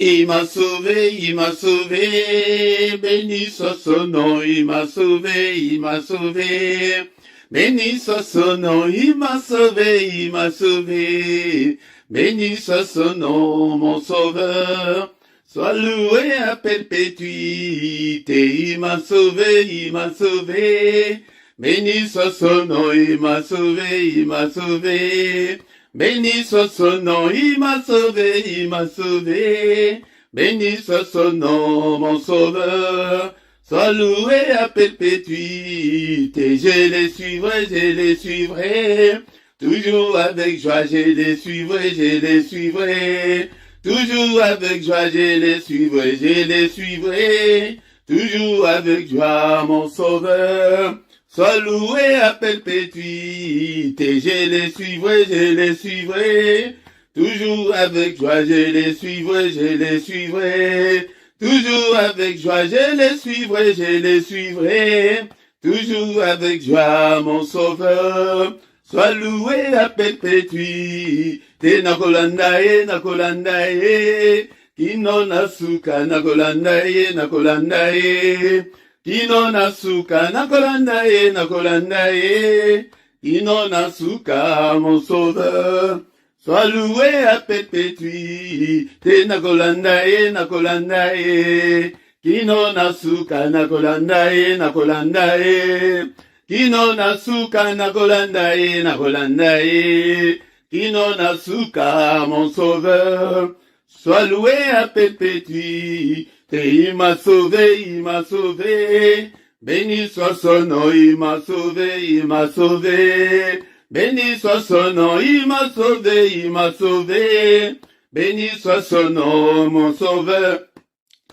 Il m'a sauvé, béni soit son nom, il m'a sauvé, il m'a sauvé. Béni soit son nom, il m'a sauvé, il m'a sauvé. Béni soit son nom, mon sauveur. Sois loué à perpétuité, il m'a sauvé, il m'a sauvé. Béni soit son nom, il m'a sauvé, il m'a sauvé. Béni soit son nom, il m'a sauvé, il m'a sauvé. Béni soit son nom, mon sauveur. Sois loué à perpétuité. Je les suivrai, je les suivrai. Toujours avec joie, je les suivrai, je les suivrai. Toujours avec joie, je les suivrai, je les suivrai. Toujours avec joie, mon sauveur. Sois loué à perpétuité, je les suivrai, je les suivrai. Toujours avec joie, je les suivrai, je les suivrai. Toujours avec joie, je les suivrai, je les suivrai. Toujours avec joie, mon sauveur. Sois loué à perpétuité, nakolandaye, nakolandaye. Kino nasuka, nakolandaye, nakolandaye. Kino nasuka, nakolandaye, nakolandaye. Kino nasuka, mon sauveur. Sois loué à perpétuité, nakolandaye, nakolandaye. Kino nasuka, nakolandaye, nakolandaye. Kino nasuka, nakolandaye, nakolandaye. Kino nasuka, mon sauveur. Sois loué à perpétuité. Il m'a sauvé, il m'a sauvé. Béni soit son nom, il m'a sauvé, il m'a sauvé. Béni soit son nom, il m'a sauvé, il m'a sauvé. Béni soit son nom, mon sauveur.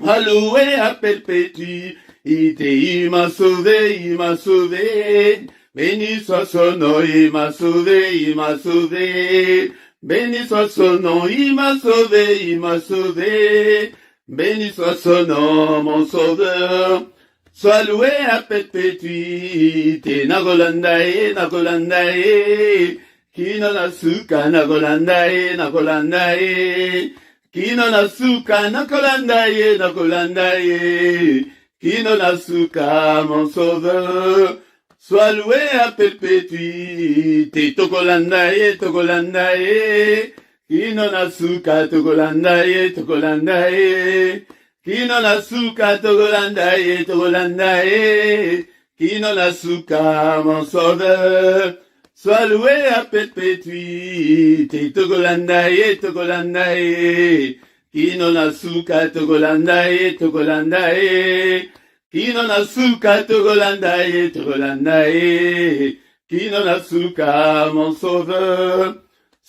Alloué à perpétuité, il m'a sauvé, il m'a sauvé. Béni soit son nom, il m'a sauvé, il m'a sauvé. Béni soit son nom, il m'a sauvé, il m'a sauvé. Béni soit son nom, mon sauveur. Sois loué à perpétuité. Nakolandaye, nakolandaye. Kino nasuka, nakolandaye, nakolandaye. Kino nasuka, nakolandaye, nakolandaye. Kino nasuka, mon sauveur. Sois loué à perpétuité. Tokolandaye, tokolandaye. Kino nasuka, tokolandaye, tokolandaye. Kino nasuka, tokolandaye, tokolandaye. Kino nasuka, mon sauveur. Sois loué à perpétuité. Tokolandaye, tokolandaye. Kino nasuka, tokolandaye, tokolandaye. Kino nasuka, tokolandaye, tokolandaye. Kino nasuka, mon sauveur.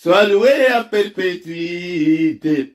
Sois loué à perpétuité.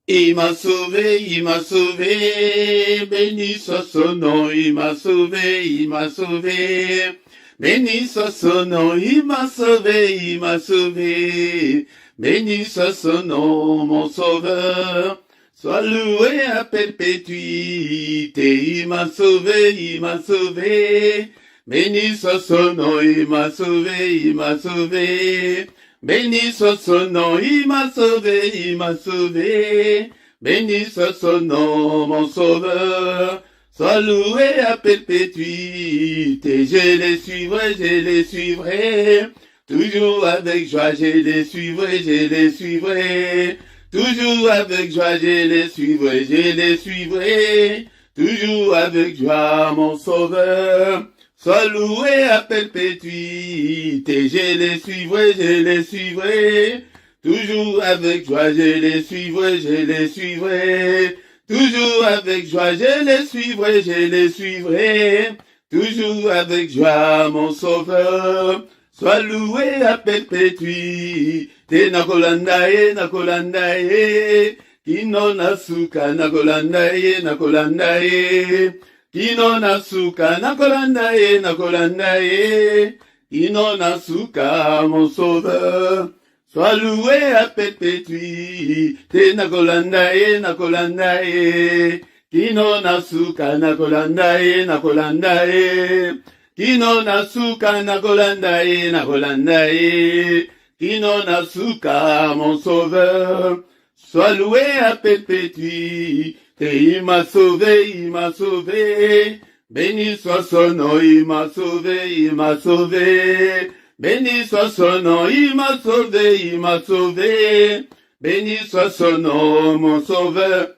Il m'a sauvé, il m'a sauvé. Béni soit son nom, il m'a sauvé, il m'a sauvé. Béni soit son nom, il m'a sauvé, il m'a sauvé. Béni soit son nom, mon sauveur. Sois loué à perpétuité. Il m'a sauvé, il m'a sauvé. Béni soit son nom, il m'a sauvé, il m'a sauvé. Béni soit son nom, il m'a sauvé, il m'a sauvé. Béni soit son nom, mon sauveur. Sois loué à perpétuité. Je les suivrai, je les suivrai. Toujours avec joie, je les suivrai, je les suivrai. Toujours avec joie, je les suivrai, je les suivrai. Toujours avec joie, mon sauveur. Sois loué à perpétuité, je les suivrai, je les suivrai. Toujours avec joie, je les suivrai, je les suivrai. Toujours avec joie, je les suivrai, je les suivrai. Toujours avec joie, mon sauveur. Sois loué à perpétuité. Nakolandaye, nakolandaye. Kino nasuka, nakolandaye, nakolandaye. Kino nasuka, nakolandaye, nakolandaye. Kino nasuka, mon sauveur. Sois loué à perpétuité. Nakolandaye, nakolandaye. Kino nasuka, nakolandaye, nakolandaye. Kino nasuka, nakolandaye, nakolandaye. Kino nasuka, mon sauveur. Sois loué à perpétuité. Il m'a sauvé, il m'a sauvé. Béni soit son nom, il m'a sauvé, il m'a sauvé. Béni soit son nom, il m'a sauvé, il m'a sauvé. Béni soit son nom, mon sauveur.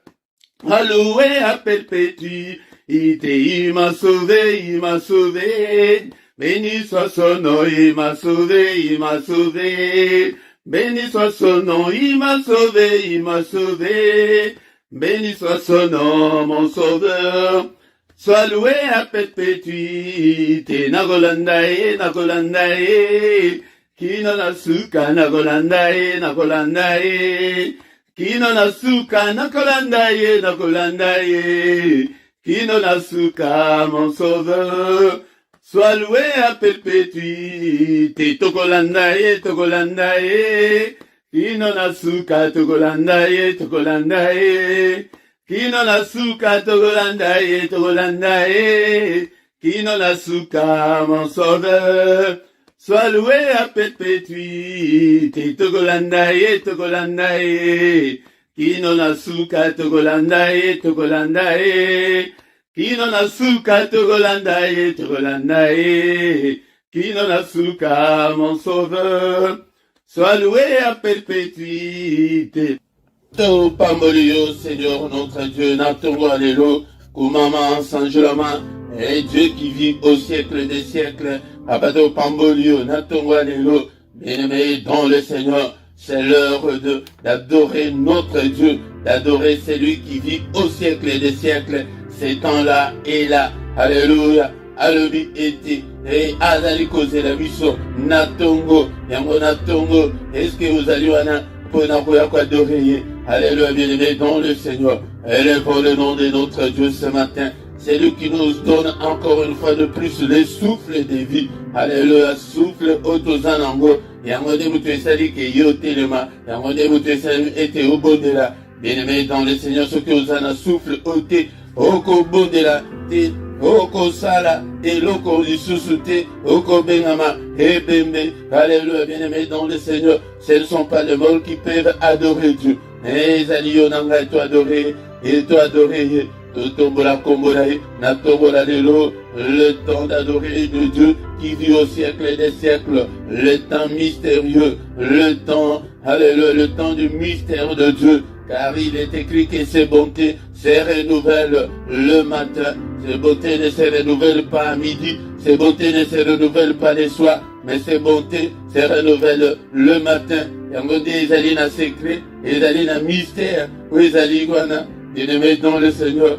Alloué à perpétuité. Il m'a sauvé, il m'a sauvé. Béni soit son nom, il m'a sauvé, il m'a sauvé. Béni soit son nom, il m'a sauvé, il m'a sauvé. Béni soit son nom, mon sauveur. Sois loué à perpétuité. Nagolandae, nagolandae. Kino nasuka, nagolandae, nagolandae. Kino nasuka, nagolandae, nagolandae. Kino nasuka, mon sauveur. Sois loué à perpétuité. Togolandae, togolandae. Kino nasuka, togolandae, togolandae. Kino nasuka, togolandae, togolandae. Kino nasuka, mon sauveur. Sois loué à perpétuité. Togolandae, togolandae. Kino nasuka, togolandae, togolandae. Kino nasuka, togolandae, togolandae. Kino nasuka, mon sauveur. Sois loué à perpétuité. Te pambolio, Seigneur notre Dieu, natongo allélo, kumama sanjolama, et Dieu qui vit au siècle des siècles, abato pambolio, natongo allélo, bien-aimé dans le Seigneur, c'est l'heure d'adorer notre Dieu, d'adorer celui qui vit au siècle des siècles, ces temps-là et là, alléluia. Alobi ete, et azali koze la biso, natongo, yango natongo, est-ce que vous allez wana, pour n'avoir quoi adorer, alléluia, bien-aimé dans le Seigneur, élevons le nom de notre Dieu ce matin, c'est lui qui nous donne encore une fois de plus le souffle de vie, alléluia, souffle otozanango, yango de mutu esali ke yotelema, yango de mutu esali ete obondela, bien-aimé dans le Seigneur, ce que vous en a souffle ote, oko bondela, te, Oko sala, eloko lisusute, oko bengama, ebembe, alléluia, bien-aimé dans le Seigneur, ce ne sont pas les morts qui peuvent adorer Dieu. Mais Zaliyo nanga, et toi adorer, Totombola kombolae, na tombola lelo, le temps d'adorer le Dieu qui vit au siècle des siècles, le temps mystérieux, le temps, alléluia, le temps du mystère de Dieu. Car il est écrit que ses bontés se renouvellent le matin. Ses bontés ne se renouvellent pas à midi. Ses bontés ne se renouvellent pas le soir. Mais ses bontés se renouvellent le matin. Yango de ezali na secret, ezali na mystère, ou ezali guana, bien-aimé dans le Seigneur.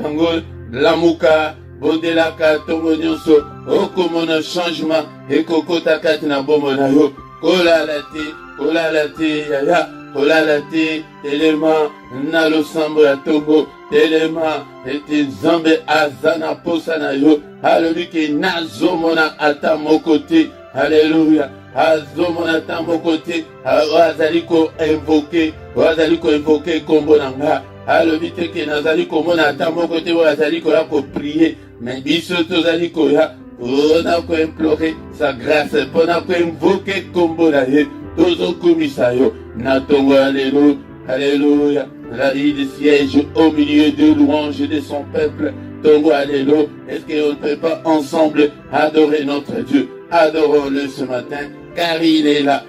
Yango lamuka, bondelaka, tongo nyonso, okomona changement, ekokota kati na bomo na yo, kola la te, yaya. Olalate, telema, nalo sambo ya tongo, telema, ete zambe azana posana yo, alléluia, ke nazomona ata mokote, alléluia, azomona ata mokote, azaliko invoke kombo nanga, alléluia, ke nazaliko mona ata mokote, azaliko ya ko prier, mais biso tozaliko ya, pona ko implorer sa grâce, pona ko invoke kombo na ye, Tozo komisayo, natongo alléluia, alléluia, il siège au milieu de louanges de son peuple, tongo alléluia, est-ce qu'on ne peut pas ensemble adorer notre Dieu, adorons-le ce matin, car il est là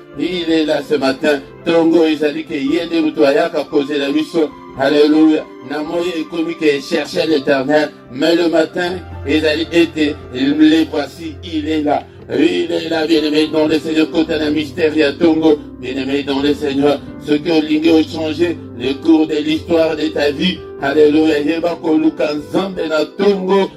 ce matin, tongo ezali ke yende mutoyaka causer la mission, alléluia, namoye ekomi ke cherchait l'Éternel, mais le matin, ezali été, les voici, il est là, bien-aimé dans le Seigneur, côté d'un mystère, il y a Tongo, bien-aimé dans le Seigneur, ce que Olingue a changé, le cours de l'histoire de ta vie, alléluia, Yebako, Luka Zambe na Tongo,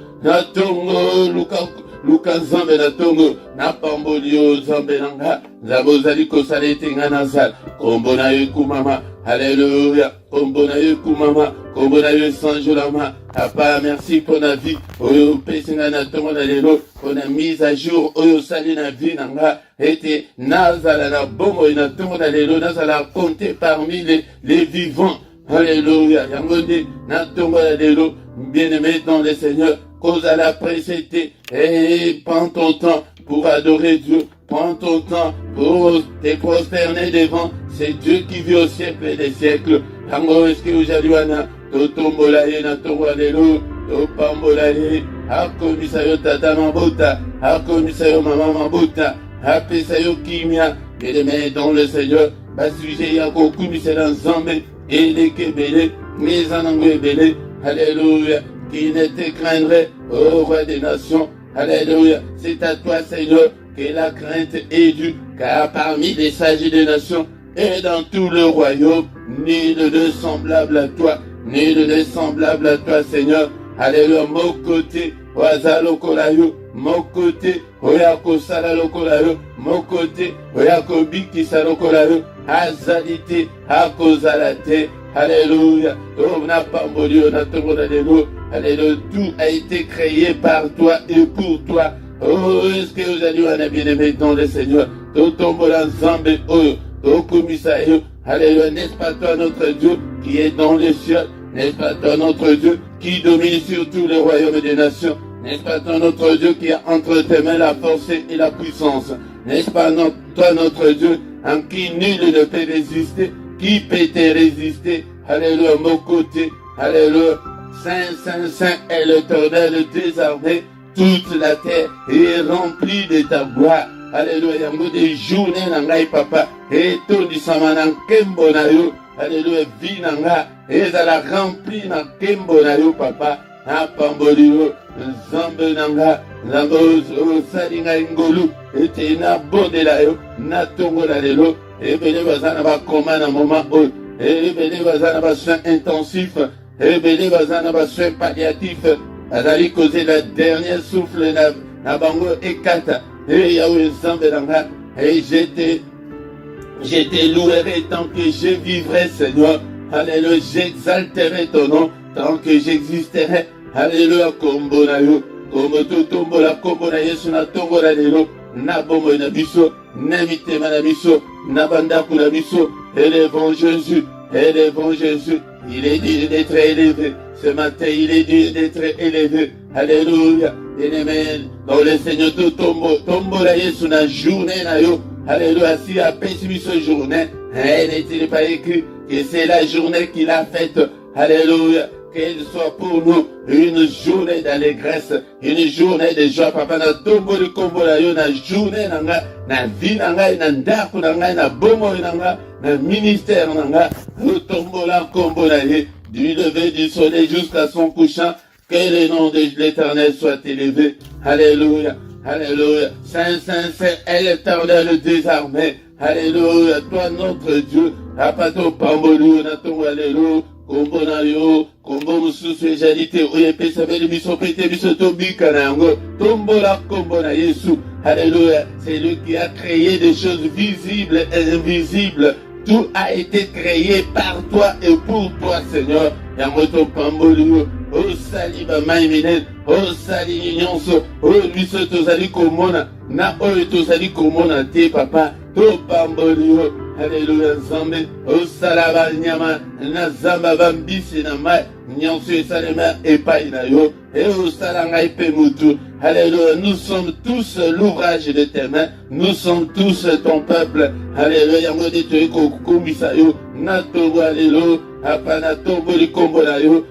Luka Zambe na Tongo, na Pambolio Zambe nanga, Zabozali Kosalete Nganazal, Kombona Yekumama, alléluia, Kombona Yekumama, Kombona Yesanjolama, Papa, merci pour la vie, Oyo Pesina na Tongo na Lelo, pour la mise à jour, Oyo Sali na vie nanga, ete Nazala na Bomo na Tongo na Lelo, Nazala compter parmi les vivants, alléluia, Yangonde na Tongo na Lelo, bien-aimé dans le Seigneur, cause à la précédé, et prends ton temps pour adorer Dieu, prends ton temps pour te prosterner devant ce Dieu qui vit au siècle des siècles. Tango eske ujaliwana, totombola ye na tongo alelo, topambola ye, akomisa yo tata mabuta, akomisa yo mama mabuta, apesa yo kimia, bien-aimé dans le Seigneur, basuje ya kokumisa na nzambe, eleke bele, mezanango ebele, alléluia, qui ne te craindrait, ô roi des nations, alléluia, c'est à toi Seigneur, que la crainte est due, car parmi les sages des nations, et dans tout le royaume, nul de semblable à toi, nul de semblable à toi, Seigneur. Alléluia, mon côté, oaza lokolayo, mon côté, oyako sala lokolayo, mon côté, oyako bikisa lokolayo, azalite, akozalate, alléluia, on n'a pas moli, on a tout alléluia, tout a été créé par toi et pour toi. Oh, est-ce que vous allez en bien-aimé dans le Seigneur? Tout tombe ensemble, oh, tout commissaire, alléluia, n'est-ce pas toi notre Dieu qui est dans les cieux? N'est-ce pas toi notre Dieu qui domine sur tous les royaumes des nations? N'est-ce pas toi notre Dieu qui a entre tes mains la force et la puissance? N'est-ce pas toi notre Dieu en qui nul ne peut résister? Qui peut te résister? Alléluia, mon côté, alléluia, Saint, Saint, Saint est l'Éternel des armées. Toute la terre est remplie de ta gloire. Alléluia, yango de journée nangai papa, et tout du samanan kembo na yo. Alléluia, vie nanga, et la remplie na kembo na yo papa. Apamboli yo, zambe nanga, zambo salinga ngolu, et te na bonde la yo, na tongo la lelo, et bele bazana ba koma na moment o, et bele bazana ba soin intensif, et bele bazana ba soin palliatif. Azali causé la dernière souffle na bango ekata et yawe zambe nanga et je te louerai tant que je vivrai Seigneur. Alléluia, j'exalterai ton nom tant que j'existerai. Alléluia, kombo na yo, kombo to tombo la kombo na yesu na tongo la lelo, na bombo na biso, na mitema na biso, na bandaku na biso, élevons Jésus, élevons Jésus. Il est dit d'être élevé. Ce matin, il est dit d'être élevé. Alléluia. Bien-aimé, dans le Seigneur, tout tombo la yesu na journée na yo. Alléluia. Si a péché ce journée, n'est-il pas écrit que c'est la journée qu'il a faite. Alléluia. Qu'elle soit pour nous une journée d'allégresse, une journée de joie. Papa, na tombo de kombo la yo, na journée nanga, na vie nanga, na ndaku nanga, na bomo nanga, na ministère nanga, na tombo la kombo la ye, du lever du soleil jusqu'à son couchant, que le nom de l'Éternel soit élevé. Alléluia, alléluia. Saint, Saint, Saint est l'Éternel des armées. Alléluia, toi notre Dieu, apato pambolu, na tombo alléluia. Kombo na yo, kombo mususu ejalite oye pesa beli biso pete biso tobika na yango, tombo la kombo na Yesu. Alléluia, c'est lui qui a créé des choses visibles et invisibles. Tout a été créé par toi et pour toi, Seigneur. Yango to pamboli yo, o sali ba maiminen, o sali nyonso, o biso tozali komona, na oyo tozali komona te papa, to pamboli yo. Alléluia, Nzambe, osalaba nyama, na zamba bambisi na mai, nyonso esalema epai na yo, et osalanga epe mutu. Alléluia, nous sommes tous l'ouvrage de tes mains, nous sommes tous ton peuple. Alléluia, yango de toye kokumisa yo, na tongo alléluia, apana tombo li kombo na yo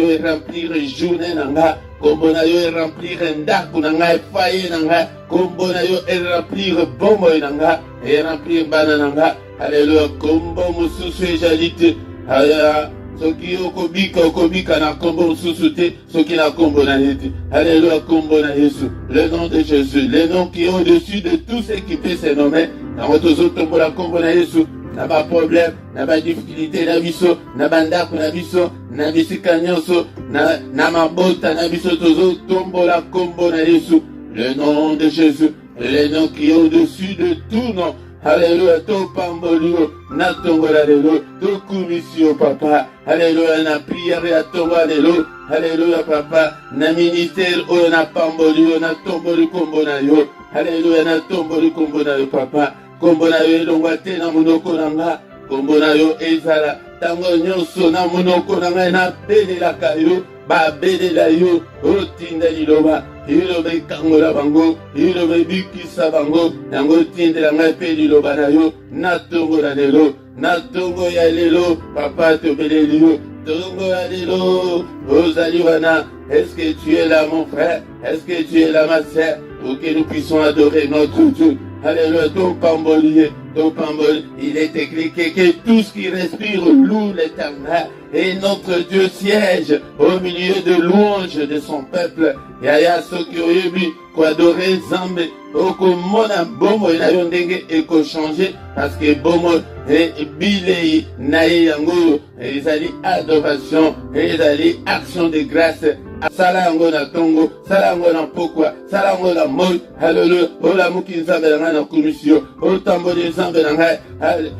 e remplir journée nanga, kombo na yo e remplir ndaku nanga e faye nanga, kombo na yo e remplir bombo nanga, e remplir bana nanga. Alléluia, kombo mususu ejalite, aya, soki okobika na kombo mususu te, soki na kombo na yete. Alléluia, kombo na Yesu, le nom de Jésus, le nom qui est au-dessus de tout ce qui peut se nommer, na motozo tombo la kombo na Yesu. Na ba problème, na ba difficulté na biso, na bandako na biso, na bisika nyonso, na mabota na biso tozo tombola kombo na Yesu. Le nom de Jésus, le nom qui est au-dessus de tout nom. Alléluia, to pambolio, na tongola lelo, to kumisio papa. Alléluia, na prière ya tongola lelo. Alléluia papa, na ministère o na pambolio, na tomboli kombo na yo. Alléluia, na tomboli kombo na yo papa. Kombo na yo elongwa te na monoko na nga, kombo na yo ezala tango nyonso na monoko na nga na belelaka yo, babelela yo otinda liloba. ilobe kangola bango, ilobe bikisa bango, yango tindela ngai pe liloba na yo, natongo la lelo, natongo ya lelo, papa tobeleli yo, tongo ya lelo, ozali wana. Est-ce que tu es là mon frère? Est-ce que tu es là ma sœur? Pour que nous puissions adorer notre Dieu. Alléluia, ton pambolier, ton pambolier. Il est écrit que tout ce qui respire loue l'Éternel. Et notre Dieu siège au milieu de louanges de son peuple. Yaya Sokyoyebi, quoi adorer Zambé. Oko mona bomo na yo ndenge eko changer parce que bomo et bilei nae yango ezali adoration, ezali action de grâce. Sala yango na tongo, sala yango na pokwa, sala yango na moi. Hallelujah. Ola muki nzambe na ngai na komisio. Otamboli nzambe na ngai.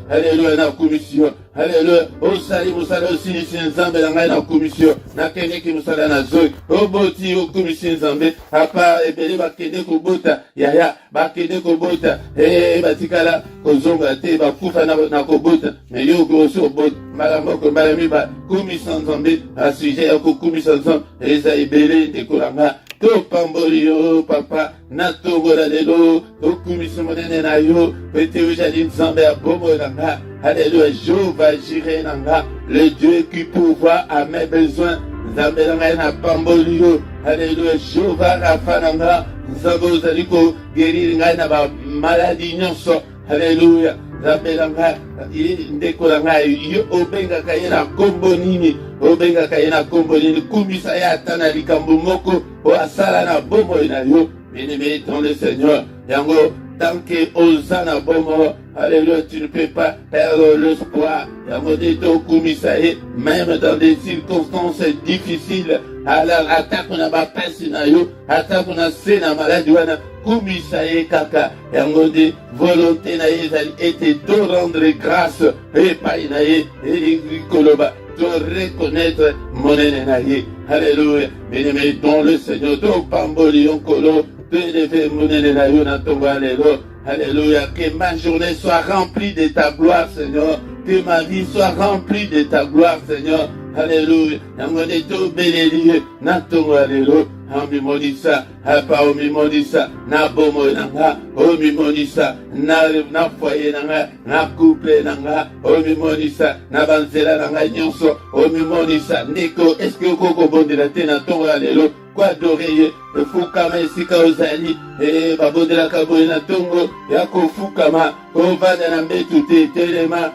Hallelujah na komisio. Hallelujah. Osali musala osilisi nzambe na ngai na komisio. Nakendeki musala na zoi. Oboti okomisi nzambe. Apa ebele bakende kobota. Yaya bakende kobota. Batikala kozonga te bakufa na kobota. Mais yo koso obota. Mbala moko mbala miba. Komisa nzambe. Asuje ya kokumisa nzambe. Eza ebele tekolanga. To pamboli yo papa na tongo la lelo to kumisi monene na yo pete ujali nzambe ya bomo nanga. Alléluia, Jéhovah Jireh nanga, le Dieu qui pourvoit à mes besoins. Nzambe nanga na pamboli yo. Alléluia, Jéhovah Rapha nanga, nzambe ozali ko guérir ngai na ba maladie nyonso. Alléluia. Nzambe nanga ndeko nanga yo obengaka ye na kombo nini, obengaka ye na kombo nini, kumisa ye ata na likambo moko o asala na bomoi na yo. Bien-aimé dans le Seigneur, yango tant que osana bomo, alléluia, tu ne peux pas perdre l'espoir. Yango dito kumisa ye même dans des circonstances difficiles. Alors attaque na ba pesi na yo, attaque na se na maladie wana kumisa ye kaka. Yango de volonté na ye était de rendre grâce et pas na ye et koloba de reconnaître monene na ye. Alléluia. Bien-aimé dans le Seigneur, to pamboli onkolo, de lever monene na yo na tongo alléluia. Alléluia. Que ma journée soit remplie de ta gloire, Seigneur. Que ma vie soit remplie de ta gloire, Seigneur. Alléluia. Yangone to beleli na tongo alléluia. Ami monisa, apa omi monisa, na bomo nanga, omi monisa, na foyer nanga, na couple nanga, omi monisa, na banzela nanga nyonso, omi monisa, ndeko, est-ce que koko bondela te na tongo alléluia. Kwa adorer fukama esika ozali babondela kaboye na tongo ya kofukama ovanda na mbetu te telema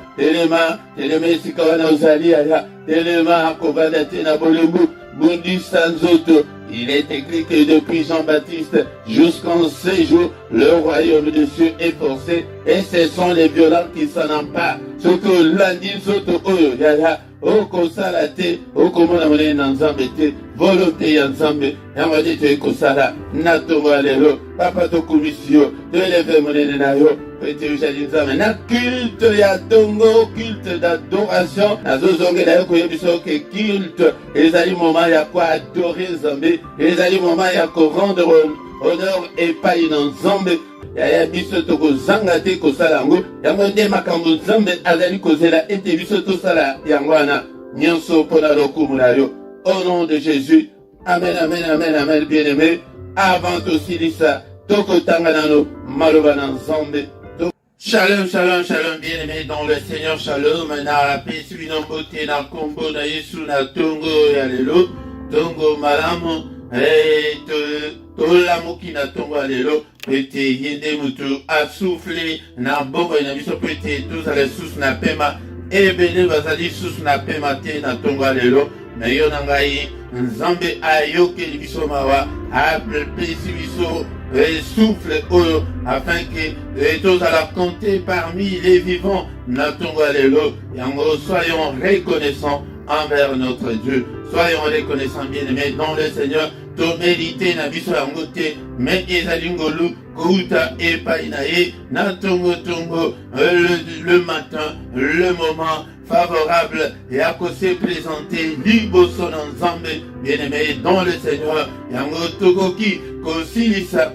esika wana ozali aya telema kovanda te na bolembu bundisa nzoto. Il est écrit que depuis Jean-Baptiste jusqu'en ces jours, le royaume de Dieu est forcé et ce sont les violents qui s'en emparent. Ce que lundi soto oyo yaya okosala te okomona monene na nzambe te volonté ya nzambe yango nde toekosala na tongo ya lelo papa tokumisi yo toeleve monene na yo ete ozali nzambe na culte ya tongo culte d'adoration nazozongela yo koyebisa yo ke culte ezali moment ya koadore nzambe ezali moment ya korendre honneur epai na nzambe yaya biso tokozanga te kosala yango yango nde makambo nzambe azali kozela ete biso tosala yango wana nyonso mpo na lokumu na yo. Au nom de Jésus, amen, amen, amen, amen, bien-aimé. Avant tosilisa tokotanga nano maloba na nzambe. Shalom, shalom, shalom, bien-aimé dans le Seigneur, shalom, na pesi bino mbote na kombo na Yesu na tongo ya lelo, tongo malamu, tolamuki na tongo ya lelo, pete yende mutu asufle na bongo na biso pete tozala susu na pema, ebele bazali susu na pema te na tongo ya lelo, na yo na ngai nzambe ayokeli biso mawa, apesi biso souffle oyo afin que tozala compter parmi les vivants na tongo ya lelo. Yango soyons reconnaissants envers notre Dieu, soyons reconnaissants bien-aimés dans le Seigneur. To mérité na biso yango te mais ezali ngolu kouta epai na ye na tongo le matin, le moment favorable et à se présenter liboso na nzambe bien-aimé dans le Seigneur. Yango tokoki kosilisa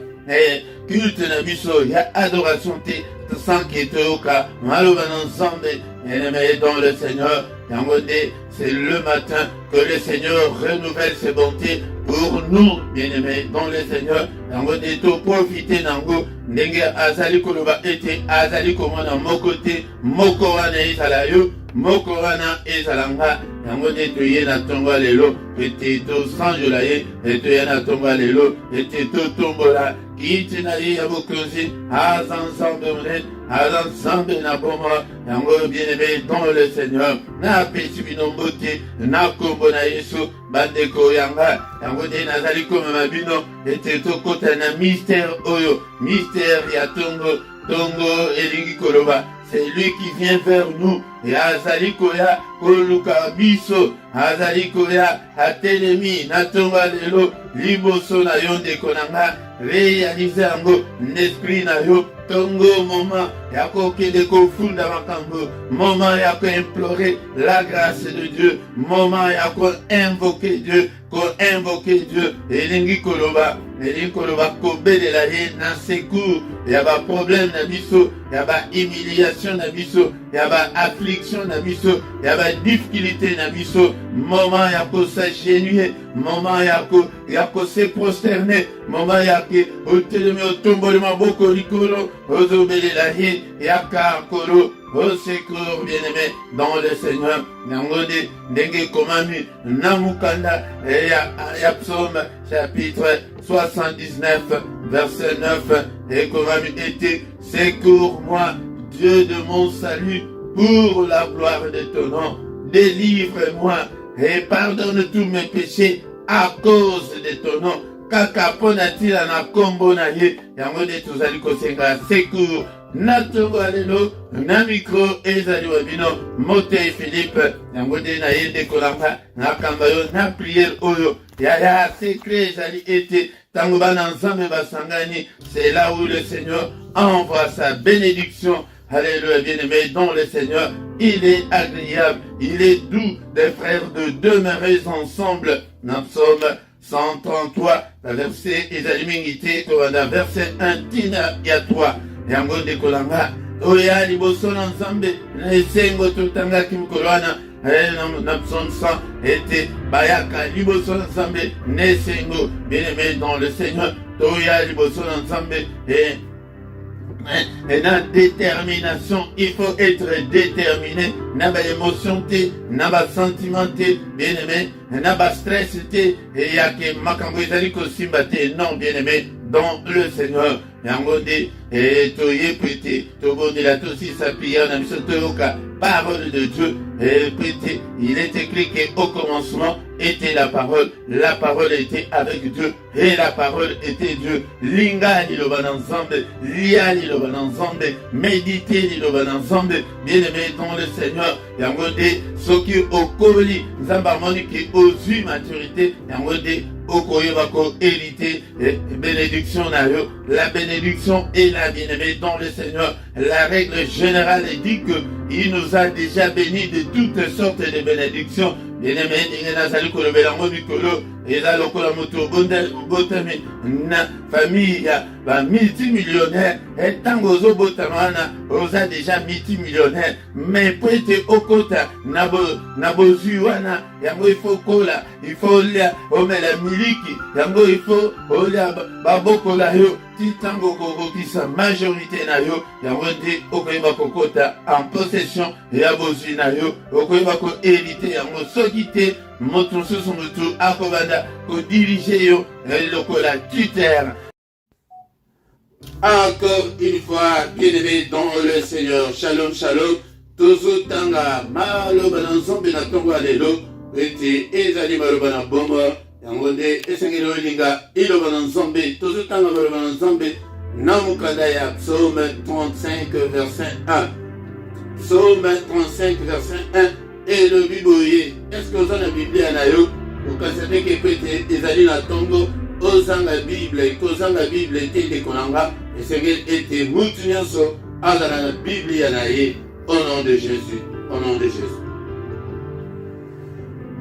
culte na biso ya adoration te sans que toyoka maloba na nzambe bien-aimé dans le Seigneur. Yango de c'est le matin que le Seigneur renouvelle ses bontés pour nous, bien-aimés, dans le Seigneur, yango de to profiter nango, ndenge azali koloba ete azali komona mokote, moko wana ezala yo, moko wana ezalanga, yango de to ye na tongo lelo, ete to sanjola ye, ete ye na tongo lelo, ete to tombola, kiti na ye ya bokozi, azansambe mounet, azansambe na boma, yango bien-aimé dans le Seigneur, na peti binombote, na kombo na Yesu, bandeko yanga, yango de nazali kome mabino, ete to kota na mystère oyo, mystère ya tongo, tongo elingi koloba, c'est lui qui vient vers nous, et azali koya, koluka biso, azali koya, atelemi, na tonga lelo, liboso na yo ndeko nanga, réaliser yango, l'esprit na yo, tongo moment, yako kende kofunda makambo, moment yako implorer la grâce de Dieu, moment yako invoquer Dieu, elingi koloba kobelela ye na secours, yaba problème na biso, yaba humiliation na biso, yaba affliction na biso, yaba difficulté na biso, moment yako s'agenouiller, moment yako se prosterner, moment yako otelemi otomboli maboko likolo, ozobelela ye yaka kolo, au secours, bien-aimé, dans le Seigneur. Nangode, Ndenge Komami, Namukanda, et ya Psaume, chapitre 79, verset 9, et Komami était, secours-moi, Dieu de mon salut, pour la gloire de ton nom, délivre-moi, et pardonne tous mes péchés, à cause de ton nom. Kaka ponatila na kombo na ye, yangode tuzali kosenga secours, natongo alelo, na micro ezali wabino, Motei Philippe, yangode na yende kolanga, na kambayo, na prière oyo, ya secret ezali ete, tango bana nzambe basangani, c'est là où le Seigneur envoie sa bénédiction. Alléluia, bien-aimé, dans le Seigneur, il est agréable, il est doux des frères de demeurer ensemble. Dans Psaume 133, verset Ezalimingite, verset 1, Tina Yatwa, Yango de Kolanga, Oya Liboso Nzambe, Nesengo Totanga Kimkolwana, na Psaume 100, était Bayaka Liboso Nzambe, Nesengo, bien-aimé dans le Seigneur, Oya Liboso Nzambe, et la détermination, il faut être déterminé. N'a pas émotion, n'a pas sentiment, bien aimé, n'a pas stress, et il y a que makambo ezali simbate, non, bien aimé, dans le Seigneur. Yangode, et toye pété, togonde la tosi sa prière, n'a misotoyoka, parole de Dieu, et pété, il est écrit qu'au commencement était la parole était avec Dieu, et la parole était Dieu. Linga liloba ensemble, lia liloba ensemble, méditer liloba ensemble, bien aimé dans le Seigneur. Yangode, soki okoli, nzambamoni ki ozu maturité, yangode, okoyebako hérité, bénédiction na yo, la bénédiction est là, bien aimé dans le Seigneur. La règle générale dit que il nous a déjà bénis de toutes sortes de bénédictions. Bien-aimé, nazali kolobela ngo mikolo eza lokola moto botami na famille ya ba multimillionnaire, etango ozobotama wana oza déjà multimillionnaire, mais po ete okota na bozwi wana yango ifo kola, ifo lia omela miliki yango ifo olia babokola yo titango kokokisa majorité na yo yango nde okoyeba kokota en possession ya bozwi na yo, okoyeba ko hérité yango soki te moto susu mutu akobanda kodirige yo lokola tuteur. Encore une fois, bien-aimé dans le Seigneur, shalom, shalom, tozo tanga maloba na nzambe na tongo alelo, ete ezali maloba na bomba, yango nde esengeli olinga iloba na nzambe, tozo tanga maloba na nzambe, na mukanda ya Psaume 35 verset 1. Psaume 35 verset 1, et le biboye, est-ce que vous avez la Bible à nayo? Vous savez que peut-être ezali na tongo, ozanga Bible, kozanga Bible ete de konanga, et c'est qu'elle était moutunyoso, azala la Bible yanaye, au nom de Jésus, au nom de Jésus.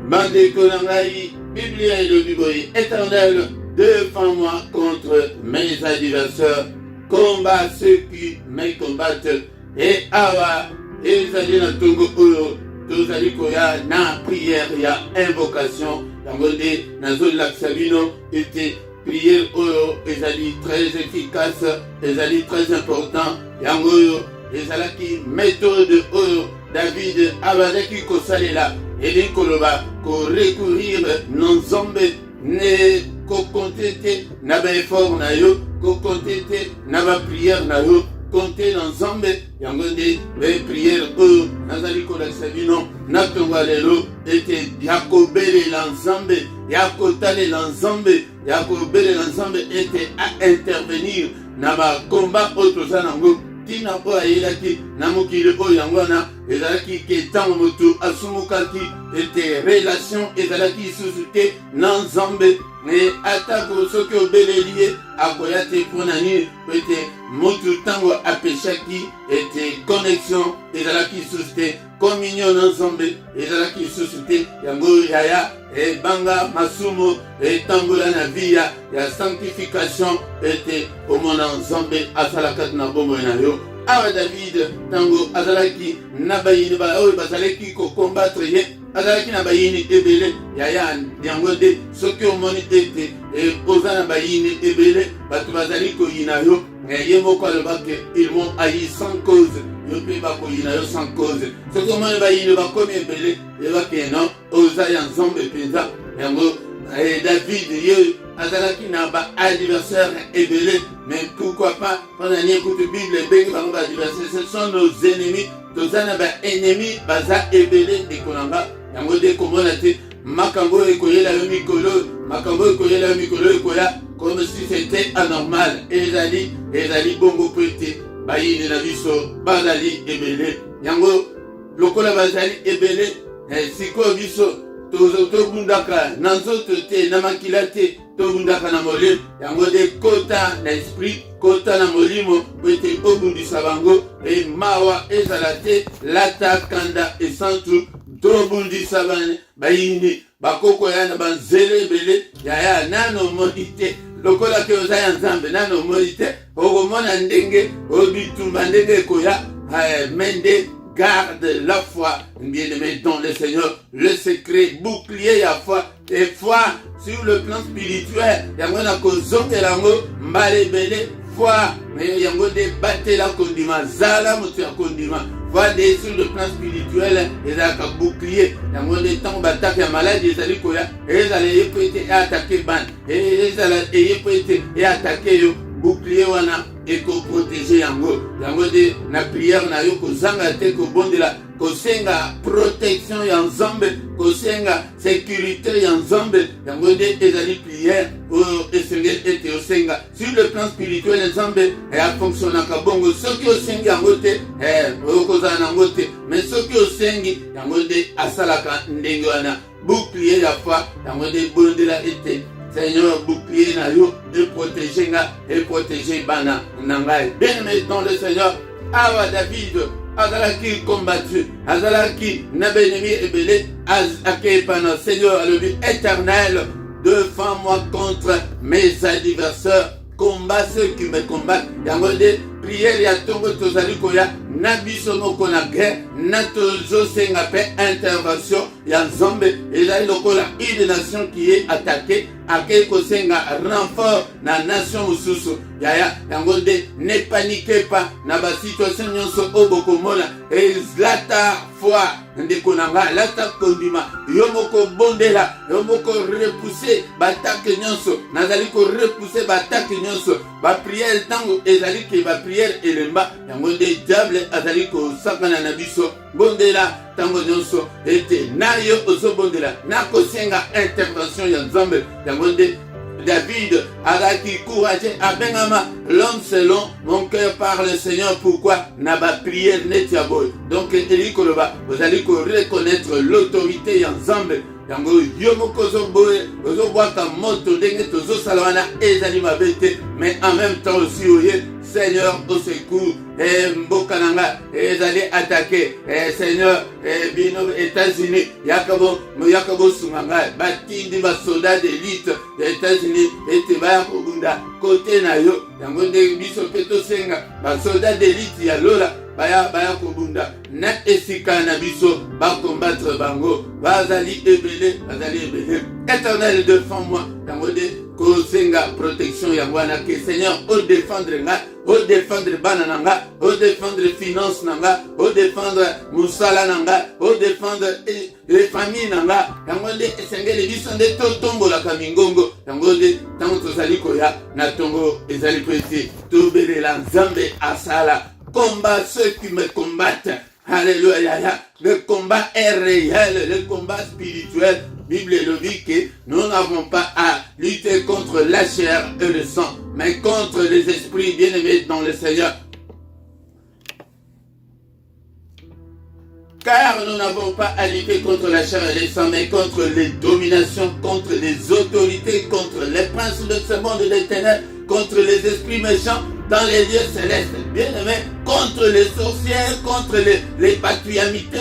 Bande konangayi, Bible et le biboye, éternel, défends-moi contre mes adversaires, combat ceux qui me combattent, et awa, ezali na tongo oyo, tozali koya na prière ya invocation, yango nde nazolakisa bino ete prière oyo ezali très efficace, ezali très important. Yango oyo ezalaki méthode oyo David abazaki kosalela eli koloba ko recourir na Nzambe ne ko kontete na ba effort na yo, ko kontete na ba prière na yo, compter na Nzambe. Yango nde ba prière oyo nazali kolakisa bino na tonga lelo ete yakobelela Nzambe, yakotalela Nzambe, yakobelela Nzambe ete a intervenir na ba combat oyo toza nango tina oyo ayelaki na mokili oyo yango wana ezalaki ke ntango moto asumukaki ete relation ezalaki lisusu te na Nzambe, me atako soki obeleli ye akoya te mpona nini po ete motu ntango apeshaki ete connexion ezalaki lisusu te, communion na Nzambe ezalaki lisusu te. Yango yaya ebanga masumu etambola na via ya sanctification ete omona Nzambe asalaka na bomoi na yo. Awa David tango azalaki na bayini ba oyo bazalaki ko combattre ye, azalaki na bayini ebele yaya yango nde soki omoni ete oza na bayini ebele bato bazali koyina yo, ye moko alobaki ils m'ont haï sans cause, yo mpe bakoyina yo sans cause. Soki omoni bayini bakomi ebele yebaki non oza ya Nzambe mpenza. Yango David ye azalaki na ba adversaire ebele, mais pourquoi pas pendant écoute Bible bengi bango ba adversaire, ce sont nos ennemis. Tozana ba ennemis baza ebele de konanga. Yango de komona te makambo ekoyela yo mikolo, makambo ekoyela yo mikolo ekoya comme si c'était anormal. Ezali bongo pete bayini na biso bazali ebele. Yango lokola bazali ebele siko biso tobundaka na nzoto te na makila te, tobundaka na molimo. Yango de kota na esprit, kota na molimo po ete obundisa bango mawa ezala te lata kanda esantu tobundisa bayini bakoko ya na banzele ebele yaya nano omoni te lokola ke oza ya Nzambe nano omoni te okomona ndenge obitumba ndenge ekoya mende. Garde la foi, bien-aimé dans le Seigneur, le secret, bouclier à foi, et foi sur le plan spirituel. Yango na kozonge lango mbale bele foi, mais yango de battre la kondima, zala mutu ya kondima. Foi de sur le plan spirituel, et la bouclier. Yango de temps batak ya maladie ezali koya, ezali yepo ete attaquer ban, ezali yepo ete attaquer yo. Bouclier wana eko protéger yango de na prière na yo kozanga te kobondela kosenga protection ya Nzambe, kosenga sécurité ya Nzambe. Yango de ezali prière oyo esengeli ete osenga sur le plan spirituel. Nzambe afonctionnaka bongo soki osengi yango te okozala nango te, mais soki osengi yango de asalaka ndenge wana. Bouclier ya foi yango de bondela ete Seigneur, bouclier na yo, et protéger nga, et protéger bana nangai. Bien-aimé dans le Seigneur, awa David, azalaki combattu, azalaki na benemi ebele, azake pana Seigneur, le but éternel, défends-moi contre mes adversaires, combat ceux qui me combattent. Yango de prière ya tongo tozali koya na biso moko na guerre na tozosenga pe intervention ya Nzambe ezali lokola une nation qui est attaquée ake kosenga renfort na nation mosusu yaya. Yango de ne paniquez pas na ba situation nyonso obokomona lata foi ndeko nanga lata kondima yo moko bondela yo moko repousser batake nyonso nazali ko repousser batake nyonso ba prière tango ezali ke ba prière elemba. Yango de diable azali ko sakana na biso bondela tango nyonso ete nayo ozobondela na kosenga intervention ya Nzambe. Yango de David azaki courageux abengama l'homme selon mon cœur par le Seigneur. Pourquoi na ba prière netiaboy. Donc eli koloba vous allez reconnaître l'autorité ya Nzambe. Yango yo moko ozobwaka moto ndenge tozosala wana ezali mabe te, mais en même temps aussi oye Seigneur au secours mboka nanga ezali attaqué Seigneur bino États-Unis yakabo sunganga batindi ba soldats d'élite des États-Unis ete baya kobunda côté na yo. Yango nde biso pe tosenga ba soldats d'élite ya lola baya kobunda na esika na biso ba combattre bango bazali ebele. Éternel, défends-moi yango de kosenga protection yango wana ke Seigneur o défendre nga, o défendre bana nanga, o défendre finance nanga, o défendre musala nanga, o défendre les familles nanga yango de esengeli biso nde totombola kamingongo yango de tango tozali koya na tongo ezali presi tobelela Nzambe asala. Combat ceux qui me combattent. Alléluia. Le combat est réel, le combat spirituel. Bible le dit que nous n'avons pas à lutter contre la chair et le sang, mais contre les esprits bien-aimés dans le Seigneur. Car nous n'avons pas à lutter contre la chair et le sang, mais contre les dominations, contre les autorités, contre les princes de ce monde des ténèbres, contre les esprits méchants dans les lieux célestes. Bien-aimés, contre les sorcières, contre les patrouillamités,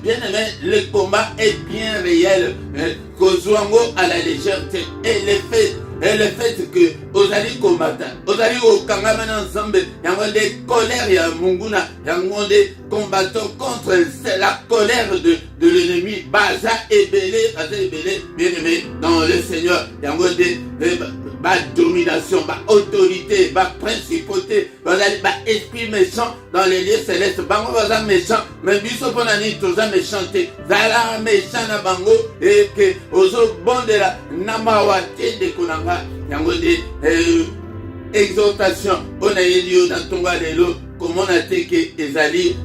bien-aimés, le combat est bien réel. Kozwango à la légèreté et le fait que ozali combattant, ozali okangama na Nzambe, yango de colère ya munguna, yango de combattant contre la colère de l'ennemi. Baza ebele, bien-aimé dans le Seigneur, yango de ba domination, ba autorité, ba principauté, ba esprit méchant dans les lieux célestes. Bango baza méchant, mais biso pona ni toza méchanté. Zala méchant na bango et que ozo bondela namawate de konanga. Yango de exhortation. On a eu dans ton lelo. Comment on a été que ezali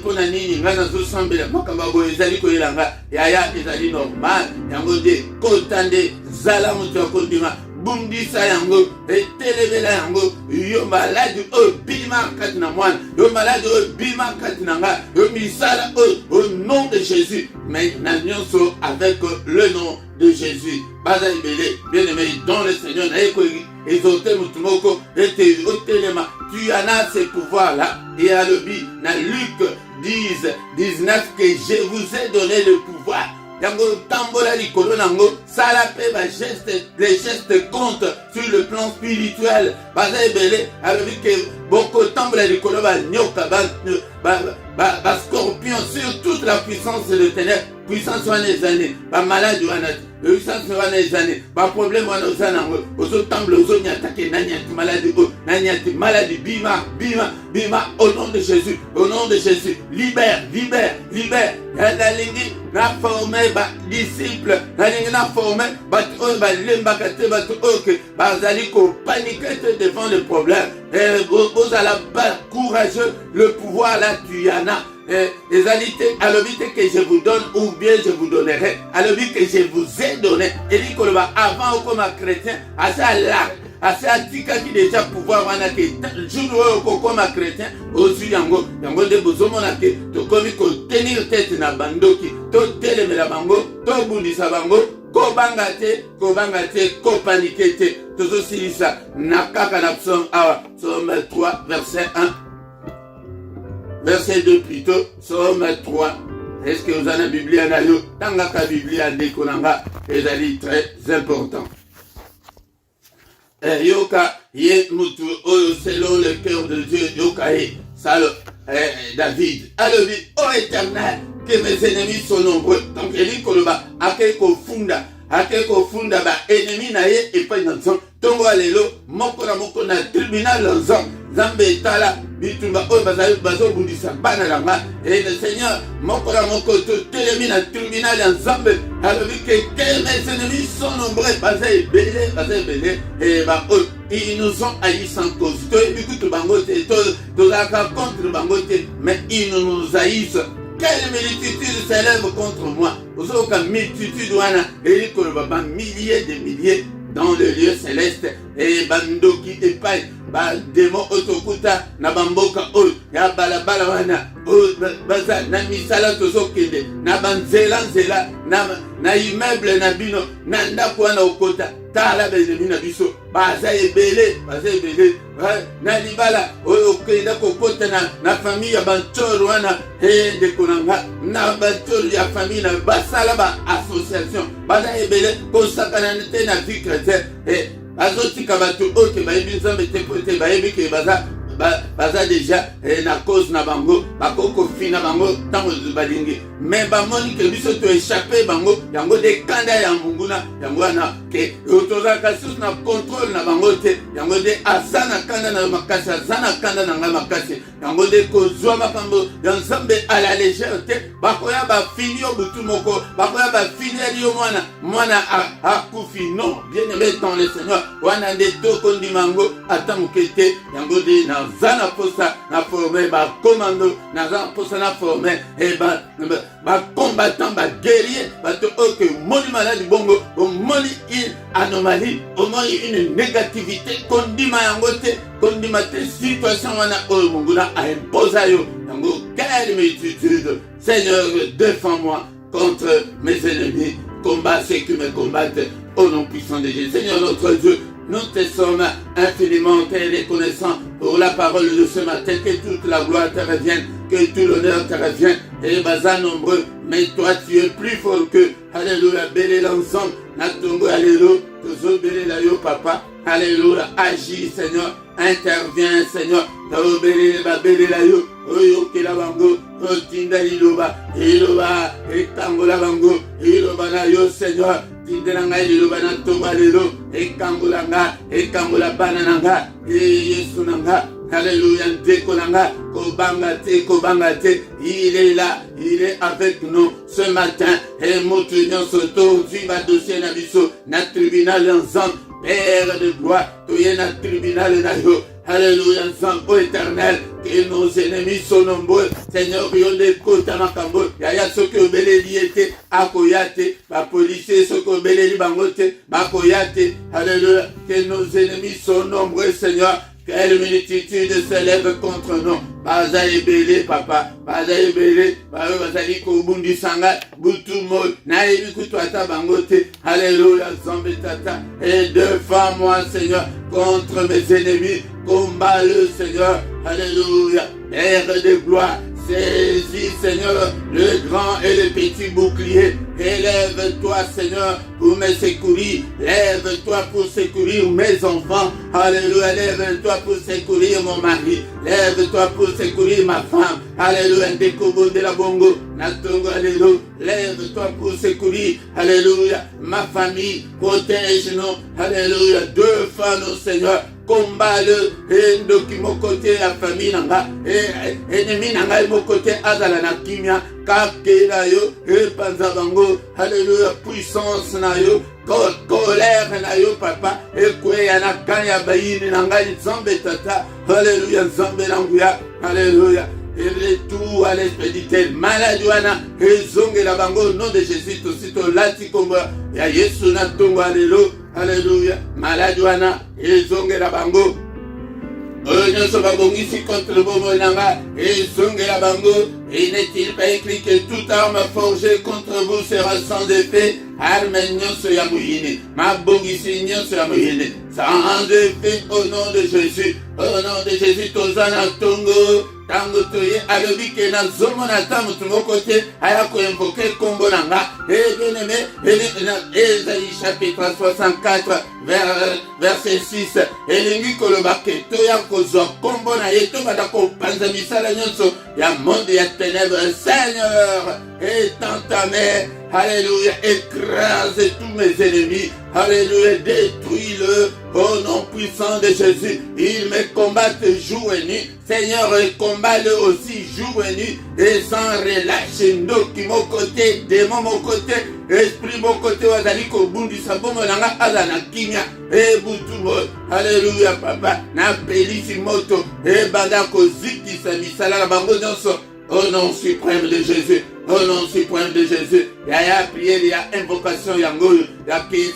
pona nini ngana zo sambela makamba go ezali ko elanga yaya ezali normal yango de kotande zala mutu akondima bundisa yango etelebela yango yo malade o bima katina mwana yo malade o bima katina nga yo misala au nom de Jésus. Maintenant nyonso avec le nom de Jésus. Baza ibele bien-aimé dans le Seigneur na eko exauté mutumoko ete otelema. Tu en as ces pouvoirs-là. Et à l'obi, dans Luc 10:19, que je vous ai donné le pouvoir. Yango tambola likolo nango, sala pe ba geste, les gestes comptent sur le plan spirituel. Baza ebele, à l'obi que boko tambola likolo ba nyoka ba scorpion sur toute la puissance de ténèbres. Puissance wana ezane, ba malade wana, puissance wana ezane, ba problème wana ozana ngo, ozo tamble ozo nyatake nanyati maladie bima au nom de Jésus, libère. Yanda lingi na former ba disciple, na lingi na former ba o ba lemba kate ba to ok, ba zali ko paniquer devant le problème. Vous allez pas courageux, le pouvoir là tu y en as. Les alité à l'obité que je vous donne ou bien je vous donnerai, à l'obité que je vous ai donné. Et dit qu'on va avant comme un chrétien, à ça là, à ça tika qui déjà pouvoir wana que jour comme un chrétien, aussi yango de bozomo na que to komi ko tenir tête na bandoki, to teleme la bango, to bundisa bango. Ko bangate, ko paniquete, tout ceci ça, nakaka na psaume 3, verset 1. Verset 2 plutôt, Psaume 3. Est-ce que vous avez la Bible en ayo? Tangaka Bible en dékonanga, c'est très important. Yoka, ye mutu, selon le cœur de Dieu, yoka salo, David. Alors, oh éternel, que mes ennemis sont nombreux. Donc, il dit qu'on va, akeko funda, ba ennemi na ye, et pas une zone. Tongo alelo, moko na tribunal zone. Zambe tala bitumba o bazo bundisa bana langa et le Seigneur moko to telemi na tribunal en Zambe alors que mes ennemis sont nombreux bazé belé et ils nous ont haïs sans cause to écoute bango to la contre bango mais ils nous haïssent. Quelle multitude s'élève contre moi? Vous avez une multitude wana et il y a milliers de milliers dans le lieu céleste et bandoki et paille ba demo otokuta na bamboka o ya balabala wana o baza na misala tozokende na banzela na immeuble na bino na ndako wana okota tala bezemi na biso baza ebele na libala oyo okenda kokota na famille ya bantoro wana de konanga na bantoro ya famille na basala ba association baza ebele kosakana te na vie chrétienne azotika bato oyo ke bayebi Nzambe te po ete bayebi ke baza baza déjà na cause na bango bakoko fina bango tango balingi mais bamoni ke biso to échapper bango yango de kanda ya mbunguna yango na ke tozaka sus na contrôle na bango te yango de asana kanda na makasi asana kanda na makasi yango de kozwa makambo ya nzambe à la légère te bakoya bafini yo butu moko bakoya bafini yo mwana akufi non bien aimé dans le Seigneur wana nde tokondimango ata mokete yango de na zana posa na former ba commando na zana posa na former ba combattant ba guerrier ba to que moni malade bongo moni une anomalie moni une négativité kondima yango te kondima te situation wana o munguna a imposa yo yango quelle multitude Seigneur défends-moi contre mes ennemis combat ceux qui me combattent au nom puissant de Jésus. Seigneur notre Dieu, nous te sommes infiniment reconnaissants pour la parole de ce matin, que toute la gloire te revienne, que tout l'honneur te revienne, et bazar nombreux, mais toi tu es plus fort que, alléluia, béné l'ensemble, natongo, alléluia, toujours béné la yo papa, alléluia, agis Seigneur, interviens Seigneur, béné la yo, oyo ke la bango, otinda liloba, etango la bango, iloba na yo Seigneur, tindelanga liloba na tonga lelo, ekangolanga, ekangola banananga, yesu nanga, alléluia, ndekonanga, kobanga te, il est là, il est avec nous ce matin, et moutunion soto, tu vas dossier na biso, na tribunal ensemble, Père de gloire, tu es na tribunal na yo, alléluia, ensemble éternel, que nos ennemis sont nombreux, Seigneur, yon de kota makambo, yaya soki obele liete, akoyate, ba policier soki obele li bangote, bakoyate, alléluia, que nos ennemis sont nombreux, Seigneur, quelle multitude se lève contre nous. Baza ebele papa, baza ebele, bazali kobundi sanga, butumo, na ebi kutuata bangote, alléluia, zambe tata, et défends-moi Seigneur, contre mes ennemis, combat le Seigneur, alléluia, Père de gloire, saisis Seigneur, le grand et le petit bouclier, élève-toi Seigneur, pour me secourir, lève-toi pour secourir mes enfants, alléluia, lève-toi pour secourir mon mari, lève-toi pour secourir ma femme, alléluia, décobo de la bongo, natongo, alléluia, lève-toi pour secourir, alléluia, ma famille, protège-nous, alléluia, défends-nous Seigneur, combat le endoki mon côté la famille nanga ennemi nanga mon côté azala na kimia kakela yo panza bango alléluia puissance na yo colère na yo papa ekwe na kanya bayini nanga nzambe tata alléluia nzambe nanguya alléluia et retour à l'expéditeur maladie wana ezongela bango au nom de Jésus tosito lati kombo ya Yesu na tongo alléluia maladie wana ezongela bango nyonso babongisi contre le bomo nanga ezongela bango. Et n'est-il pas écrit que toute arme forgée contre vous sera sans effet? Arme nyonso ya muyini mabongisi nyonso ya muyini sans effet au nom de Jésus, au nom de Jésus tozana tongo tango toye alobi ke na zomo na tamu tumoko te aya ko invoquer kombo nanga et bien aimé Ésaïe chapitre 64 verset 6 elingi koloba ke toya kozwa kombo na ye tobanda kopanza misala nyonso ya monde ya ténèbres. Seigneur, étends ta main, alléluia, écrase tous mes ennemis, alléluia, détruis-le au nom puissant de Jésus. Ils me combattent jour et nuit, Seigneur, combat-le aussi jour et nuit, et sans relâche, ndoki mon côté, démon mon côté, esprit mon côté, wazali kobundi sabomo nanga azana kimia, et butumo, alléluia papa, na pelisi moto, et banda koziki sa misala la bango nyonso. Au nom suprême de Jésus, au nom suprême de Jésus, il y a prière, il y a invocation, il y a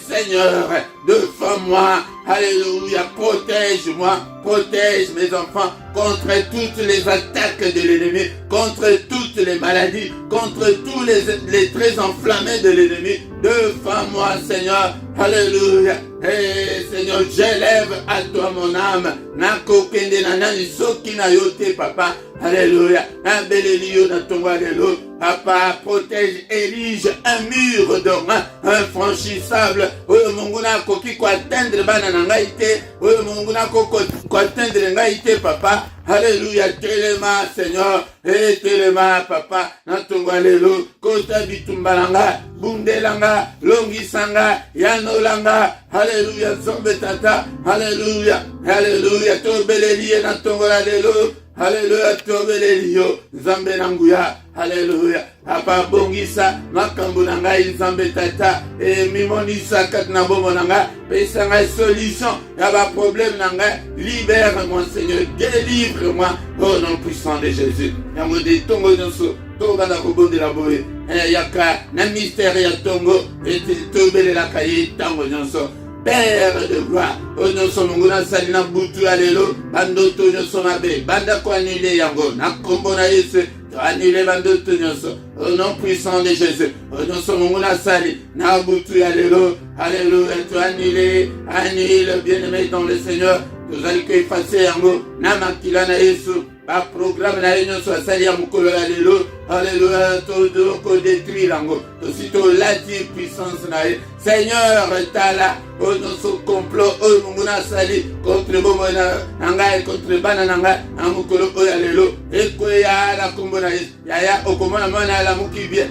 Seigneur, défends-moi, alléluia, protège-moi, protège mes enfants contre toutes les attaques de l'ennemi, contre toutes les maladies, contre tous les traits enflammés de l'ennemi. Défends-moi, Seigneur, alléluia. Et Seigneur, j'élève à toi mon âme, nakokende na nani soki na yo te papa. Alléluia. Nabeleli yo na tongo alléluia. Papa, protège, érige un mur d'or, infranchissable. Oyo mungu na koki ko atteindre bana na ngai te. Oyo mungu na ko atteindre ngai te papa. Alléluia. Telema Seigneur. Et telema papa. Na tongo alléluia. Kota bitumbalanga, bundelanga, longisanga, yanolanga. Alléluia. Zombe tata. Alléluia. Alléluia. Tobeleli na tongo alléluia. Alléluia, tobelelio, Nzambe nanguya, alléluia, Papa bongisa, makambo nanga, Nzambe tata, et mimonisa kat na bomo nanga, pesa nga solution, yaba problème nanga, libère-moi Seigneur, délivre-moi, au nom puissant de Jésus. Yamo de tongo nyonso, toba na kobonde la boye, yaka, na mystère ya tongo, et tobele la kaye, tango nyonso. Père de gloire, nous sommes nguna salina butu alelo, bandoto nyoso mabe, banda ko annulé yango, na kombo na Yesu, annulé bandoto nyoso, au nom puissant de Jésus, nous sommes nguna sali, na butu alelo, alléluia, tu annulé, annule bien-aimé dans le Seigneur, tu allais que effacer yango, na makila na Yesu, ba programme na yenyo so sali ya mukolo alelo, alléluia, todo ko détruire yango, aussitôt la puissance na ye, Seigneur, tala, oh notre complot, oh munguna sali, contre bomona, nanga, contre banananga, amukolo, oh alelo, eko ya la kumbona, ya, okomona mana la mukibie,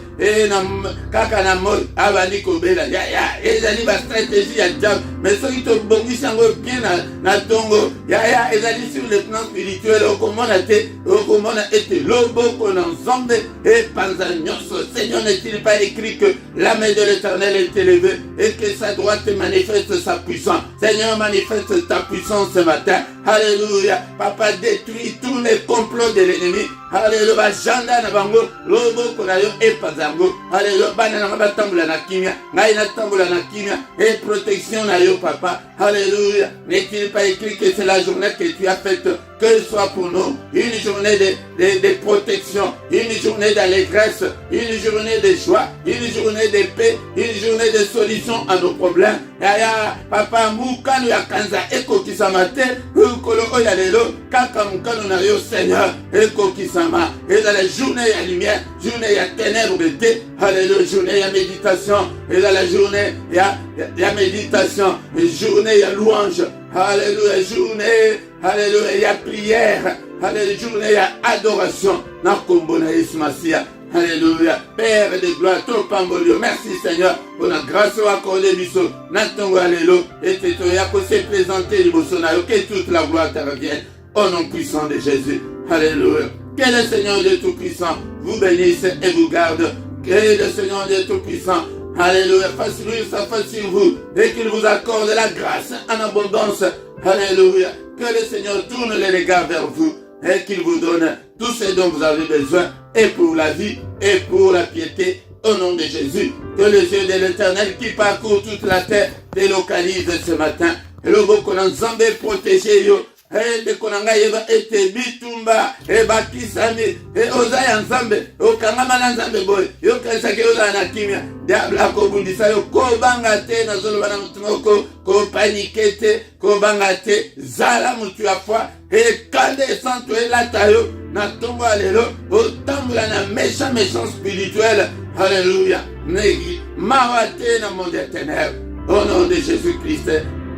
kaka na mo, abani kobela, ya, ezali ba stratégie ya diable, mais ceux qui te bongisi yango bien na tongo, ya, ezali sur le plan spirituel, okomona te, okomona ete, lobo konan zombe, et panza nyoso, Seigneur n'est-il pas écrit que la main de l'Éternel est élevée, et que sa droite manifeste sa puissance. Seigneur, manifeste ta puissance ce matin. Alléluia. Papa, détruit tous les complots de l'ennemi. Alléluia. Janda na bango, lobo konayo e pazango. Alléluia. Bana na ngaba tambula na kimia. Ngai na tambula na kimia. Et protection na yo, papa. Alléluia. N'est-il pas écrit que c'est la journée que tu as faite, que ce soit pour nous une journée de protection, une journée d'allégresse, une journée de joie, une journée de paix, une journée de solution à nos problèmes. Yaya, papa, mukano ya kanza eko kisamate, ukolo oya lelo, kaka mukano na yo Seigneur, eko kisama. Et dans la journée ya lumière, journée ya ténèbres de thé, alléluia, journée ya méditation, et dans la journée ya méditation, et journée ya louange, alléluia, journée, alléluia, ya prière, alléluia, journée ya adoration, na kombo na Yesu Masia. Alléluia. Père de gloire, ton pambolio. Merci Seigneur pour la grâce accordée du saut. Natongo alléluia. Et te se présenter du Bolsonaro. Que toute la gloire te revienne. Au nom puissant de Jésus. Alléluia. Que le Seigneur Dieu Tout-Puissant vous bénisse et vous garde. Que le Seigneur Dieu Tout-Puissant, alléluia, fasse lui sa face sur vous. Et qu'il vous accorde la grâce en abondance. Alléluia. Que le Seigneur tourne les regards vers vous. Et qu'il vous donne tout ce dont vous avez besoin, et pour la vie, et pour la piété, au nom de Jésus. Que les yeux de l'Éternel qui parcourt toute la terre délocalise ce matin. Et le beau qu'on a zambé protégé yo. Et le konanga yeba ete bitumba e bakisami e ozaya nzambe okangama na nzambe boy yo kanisa ke oza na kimia diable ko bundisa yo ko banga te na zolo bana mutoko ko paniquer te ko banga te zala mutu ya foi e kande santo e la tayo na tombo alelo otambula na méchant spirituel. Alléluia. Negi mawate na monde éternel. Au nom de Jésus-Christ,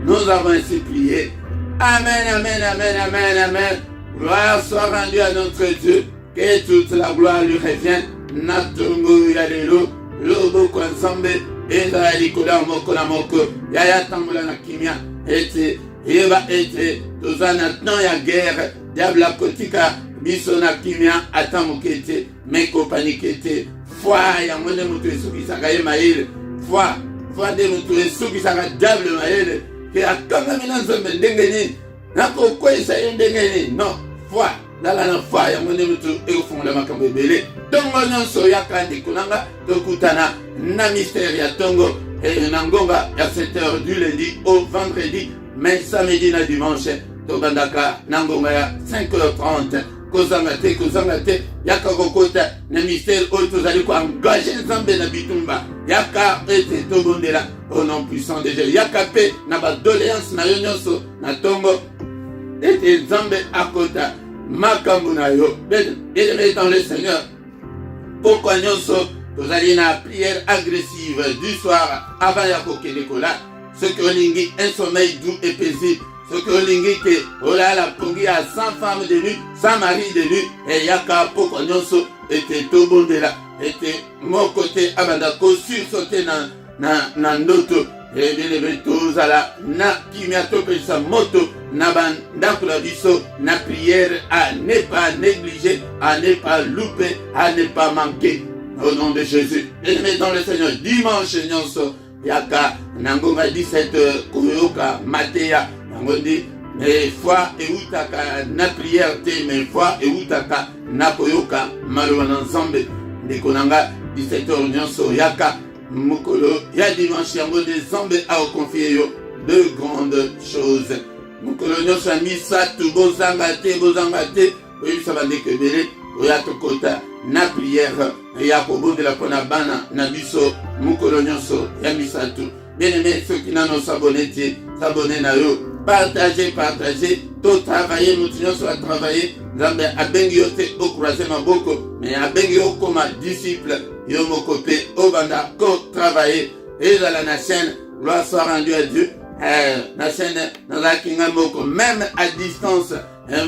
nous avons ainsi prié. Amen, amen, amen, amen, amen. Gloire soit rendue à notre Dieu. Que toute la gloire lui revienne. Natungu yalelo. Lobo kwa nsambe. Enda yalikola moko na moko. Yaya tambula na kimia. Ete. Yeba ete. Toza maintenant ya guerre. Diable kotika. Biso na kimia. Atamukete. Meko panikete. Foi ya mwene mutu esuki saka ye maele. Foi de mutu esuki saka diable maele. Que akanga mina nzambe ndengeni nako kwesa ndengeni no foi dala na foi ya mwene mutu ekufungula makambo ebele tongo nyonso yakandi kunanga tokutana na mystère ya tongo et na ngonga ya 7h du lundi au vendredi mais samedi na dimanche tobandaka na ngonga ya 5h30 kozanga te yaka kokota na mystère oyo tozali ko engager nzambe na bitumba yaka ete tobondela au nom puissant de Jésus yaka pe na ba doléance na yo nyonso na tongo ete nzambe akota makambo na yo. Bien-aimé dans le Seigneur, pourquoi nyonso tozali na prière agressive du soir avant ya kokende kola, ce que olingi un sommeil doux et paisible, ce que olingi ke olala pongi à 100 femmes de nuit, 100 maris de nuit, et yaka pourquoi nyonso ete tobondela, ete mon côté abandako sursauter na ndoto. Et bien-aimé tozala na kimia topesa moto na bandako la biso na prière à ne pas négliger, à ne pas louper, à ne pas manquer. Au nom de Jésus. Bien-aimé dans le Seigneur, dimanche nyonso yaka nangonga 17 koyoka mateya nangondi mais foi eutaka na prière te, mais foi eutaka na koyoka maloba na nzambe ndeko nanga 17h nyonso yaka mukolo ya dimanche yango de nzambe akoconfie yo de grandes choses. Mukolo nyonso ya misatu bozanga te oyebisa bandeko ebele oya tokota na prière ya kobondela mpona bana na biso mukolo nyonso ya misatu. Bien-aimé, ceux qui n'en ont s'abonné te s'abonner na yo, partagez, to travailler, mutu nyonso a travailler, nzambe abengi yo te okroise maboko, mais abengi yo koma disciple yo moko pe obanda ko travailler. Ezala na chaîne, gloire soit rendue à Dieu, na chaîne nazalaki nga moko, même à distance,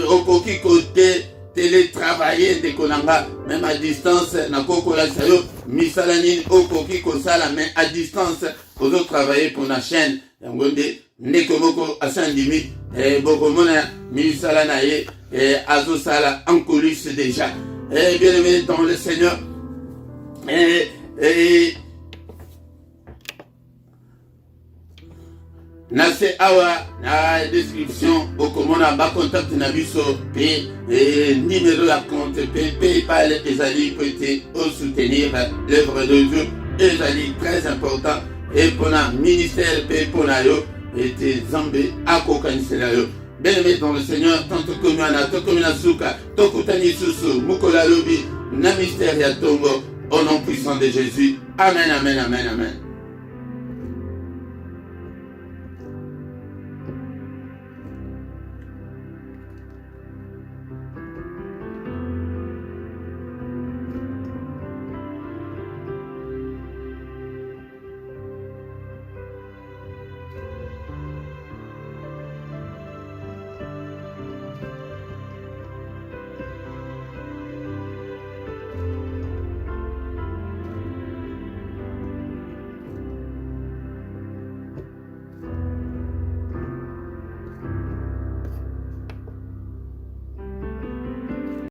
okoki kote télétravailler de konanga, même à distance na koko la sayo misala nini okoki kosala, mais à distance ozo travailler pour la chaîne yangonde ndeko moko asandimi boko mona misala na ye azo sala en coulisses déjà. Bien aimé dans le Seigneur, nase awa na description okomona ba contact na biso pe numéro ya compte pe PayPal ezali peut au soutenir l'œuvre de Dieu, ezali très important et pour la ministère pe pour la yo et Nzambe akokanisela yo. Bien-aimé dans le Seigneur, tanto komiana to komina suka to kutani susu mukola lobi na mystère ya tongo au nom puissant de Jésus. Amen, amen, amen, amen.